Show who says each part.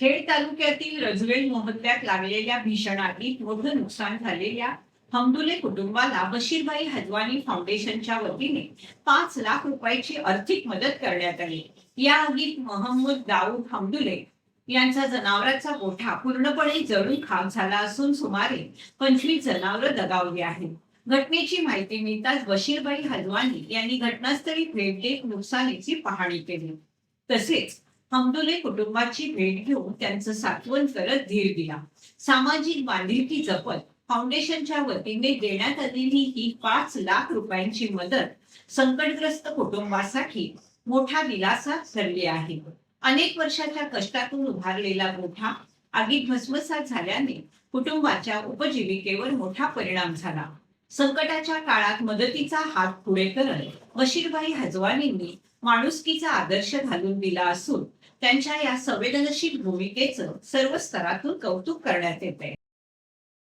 Speaker 1: खेड तालुक्यातील रजवेल मोहल्ल्यात लागलेल्या भीषण आगीत मोठं नुकसान झालेल्या हमदुले कुटुंबाला बशीरबाई हजवानी फाउंडेशनच्या वतीने 5 लाख रुपयाची आर्थिक मदत करण्यात आली. या आगीत मोहम्मद दाऊद हमदुले यांचा जनावरांचा गोठा पूर्णपणे जळून खाक झाला असून सुमारे 25 जनावरं दगावली आहेत. घटनेची माहिती मिळताच बशीरबाई हजवानी यांनी घटनास्थळी भेट देत नुकसानीची पाहणी केली. तसेच हमदुले कुटुंबाची भेट घेऊन त्यांचं सांत्वन करत धीर दिला. सामाजिक बांधिलकी जपत फाउंडेशनच्या वतीने देण्यात आलेली ही 5 लाख रुपयांची मदत संकटग्रस्त कुटुंबासाठी मोठा दिलासा ठरली आहे. अनेक वर्षाच्या कष्टातून उभारलेला गोठा आगीत भस्मसात झाल्याने कुटुंबाच्या उपजीविकेवर मोठा परिणाम झाला. संकटाच्या काळात मदतीचा हात पुढे करत बशीरबाई हजवानींनी माणुसकीचा आदर्श घालून दिला असून त्यांच्या या संवेदनशील भूमिकेचं सर्व स्तरातून कौतुक करण्यात येते.